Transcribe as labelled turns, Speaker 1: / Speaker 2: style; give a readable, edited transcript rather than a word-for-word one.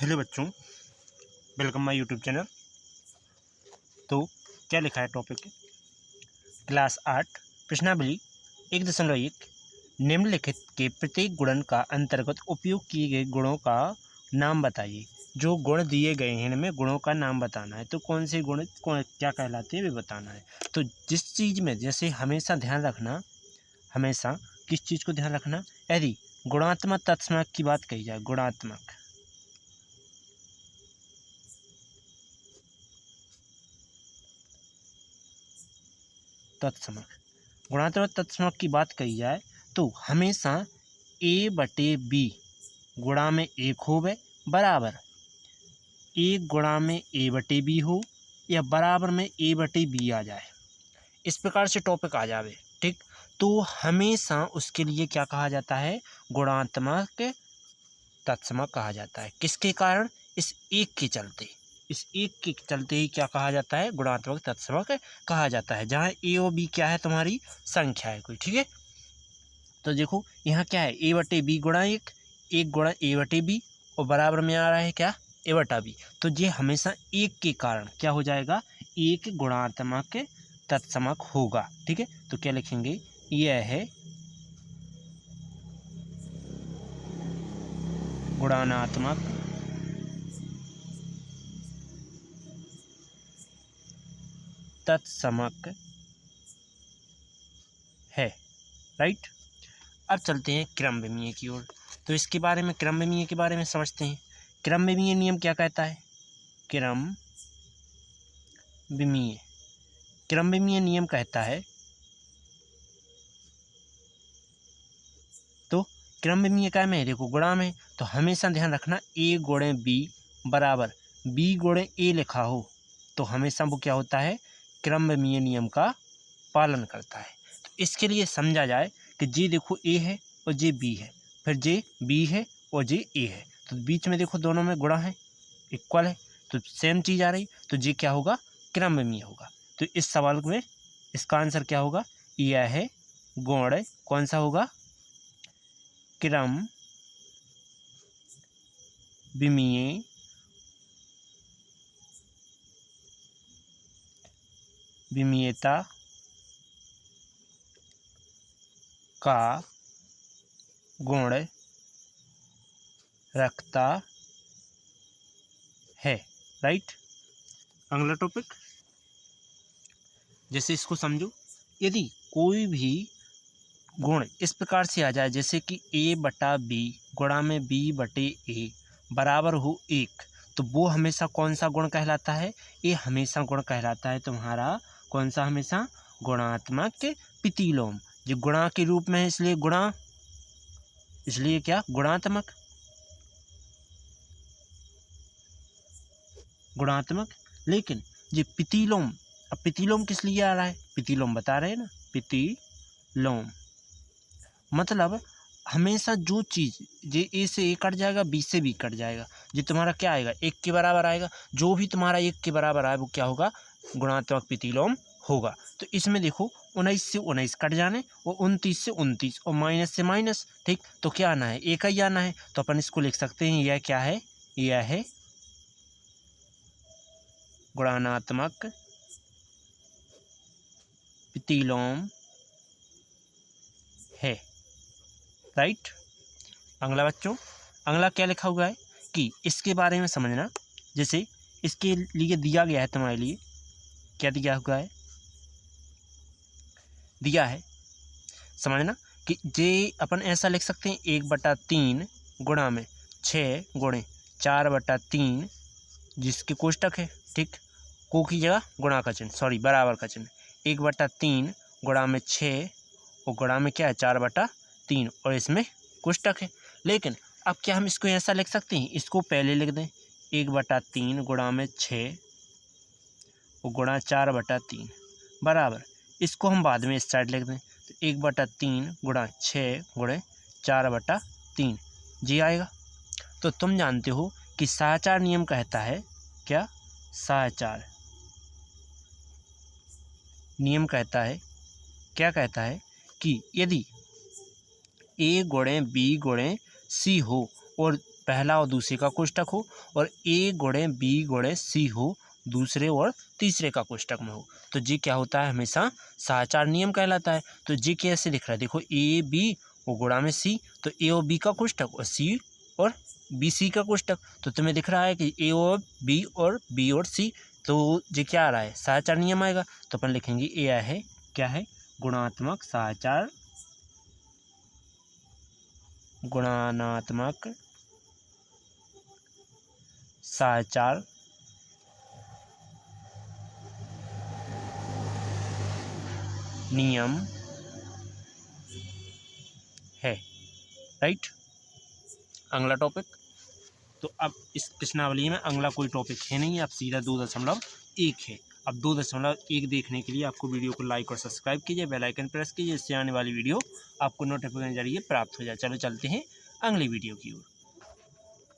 Speaker 1: Hello बच्चों, welcome my YouTube channel. तो क्या लिखा है टॉपिक? क्लास 8 प्रश्नावली 1.1 निम्नलिखित के प्रत्येक गुणन का अंतर्गत उपयोग किए गए गुणों का नाम बताइए। जो गुण दिए गए हैं इनमें गुणों का नाम बताना है। तो कौन से गुण क्या कहलाते हैं वे बताना है। तो जिस चीज़ में जैसे हमेशा ध्यान रखना, हमेशा किस चीज़ को ध्यान रखना, यदि गुणात्मक तत्समक की बात कही जाए, गुणात्मक तत्समक, गुणात्मक तत्समक की बात कही जाए तो हमेशा ए बटे बी गुणा में एक होवे बराबर एक गुणा में ए बटे बी हो या बराबर में ए बटे बी आ जाए, इस प्रकार से टॉपिक आ जावे। ठीक, तो हमेशा उसके लिए क्या कहा जाता है? गुणात्मक तत्समक कहा जाता है। किसके कारण? इस एक के चलते, इस एक के चलते ही क्या कहा जाता है? गुणात्मक तत्समक कहा जाता है। जहाँ ए और बी क्या है? तुम्हारी संख्या है कोई। ठीक है, तो देखो यहाँ क्या है? ए बटे बी गुणा एक, एक गुणा ए बटे बी और बराबर में आ रहा है क्या? ए बटा बी। तो ये हमेशा एक के कारण क्या हो जाएगा? एक गुणात्मक तत्समक होगा। ठीक है, तो क्या लिखेंगे? यह है गुणात्मक तत्समक है। राइट, अब चलते हैं क्रमविमीय की ओर। तो इसके बारे में, क्रमविमीय के बारे में समझते हैं। क्रमविमीय नियम क्या कहता है? क्रमविमीय क्रमविमीय नियम कहता है, तो क्रमविमीय क्या में? देखो गुणा में, तो हमेशा ध्यान रखना ए गुणे बी बराबर बी गुणे ए लिखा हो तो हमेशा वो क्या होता है? क्रमविमीय नियम का पालन करता है। तो इसके लिए समझा जाए कि जे देखो ए है और जे बी है, फिर जे बी है और जे ए है, तो बीच में देखो दोनों में गुणा है, इक्वल है, तो सेम चीज़ आ रही, तो जे क्या होगा? क्रमविमीय होगा। तो इस सवाल में इसका आंसर क्या होगा? यह है गुण कौन सा होगा? क्रमविमीय विमीयता का गुण रखता है। राइट, अगला टॉपिक, जैसे इसको समझो, यदि कोई भी गुण इस प्रकार से आ जाए जैसे कि ए बटा बी गुणा में बी बटे ए बराबर हो एक, तो वो हमेशा कौन सा गुण कहलाता है? ये हमेशा गुण कहलाता है तुम्हारा कौन सा? हमेशा गुणात्मक प्रतिलोम। जो गुणा के रूप में है इसलिए गुणा, इसलिए क्या? गुणात्मक। गुणात्मक, लेकिन ये प्रतिलोम, अब प्रतिलोम किस लिए आ रहा है? प्रतिलोम बता रहे हैं ना, प्रतिलोम मतलब हमेशा जो चीज़ जे ए से ए कट जाएगा, बी से बी कट जाएगा, जो तुम्हारा क्या आएगा? एक के बराबर आएगा। जो भी तुम्हारा एक के बराबर आए वो क्या होगा? गुणात्मक प्रतिलोम होगा। तो इसमें देखो 19 से 19 कट जाने और 29 से 29 और माइनस से माइनस। ठीक, तो क्या आना है? एक ही आना है, तो अपन इसको लिख सकते हैं, यह क्या है? यह है गुणात्मक प्रतिलोम है। राइट, अगला बच्चों, अगला क्या लिखा हुआ है कि इसके बारे में समझना। जैसे इसके लिए दिया गया है तुम्हारे लिए, क्या दिया हुआ है? दिया है, समझना कि जे अपन ऐसा लिख सकते हैं 1/3 गुणा में 6 गुणे 4/3 जिसके कोष्टक है। ठीक, को की जगह गुणा का चिन्ह, सॉरी बराबर का चिन्ह, 1/3 गुणा में 6 और गुणा में क्या है? 4/3 और इसमें कोष्टक है। लेकिन अब क्या हम इसको ऐसा लिख सकते हैं? इसको पहले लिख दें 1/3 गुणा में 6 और गुणा 4/3 बराबर, इसको हम बाद में इस साइड लिख दें, तो 1/3 गुणा 6 गुणे 4/3 जी आएगा। तो तुम जानते हो कि साहचर्य नियम कहता है, क्या? साहचर्य नियम कहता है, क्या कहता है कि यदि ए गुणे बी गुणे सी हो और पहला और दूसरे का कोष्टक हो और ए गुणे बी गुणे सी हो दूसरे और तीसरे का कोष्टक में हो, तो जी क्या होता है, हमेशा साचार नियम कहलाता है। तो जी कैसे दिख रहा है, देखो ए बी और गुणा में सी, तो ए और बी का कोष्टक और सी और बी सी का कोष्टक, तो तुम्हें दिख रहा है कि ए और बी और सी, तो जी क्या आ रहा है, साचार नियम आएगा। तो अपन लिखेंगे ए है क्या है, गुणात्मक साचार, गुणात्मक साचार नियम है, राइट। अगला टॉपिक, तो अब इस प्रश्नावली में अगला कोई टॉपिक है नहीं, अब सीधा 2.1 है। अब 2.1 देखने के लिए आपको वीडियो को लाइक और सब्सक्राइब कीजिए, बेल आइकन प्रेस कीजिए, इससे आने वाली वीडियो आपको नोटिफिकेशन जरिए प्राप्त हो जाए। चलो चलते हैं अगली वीडियो की ओर।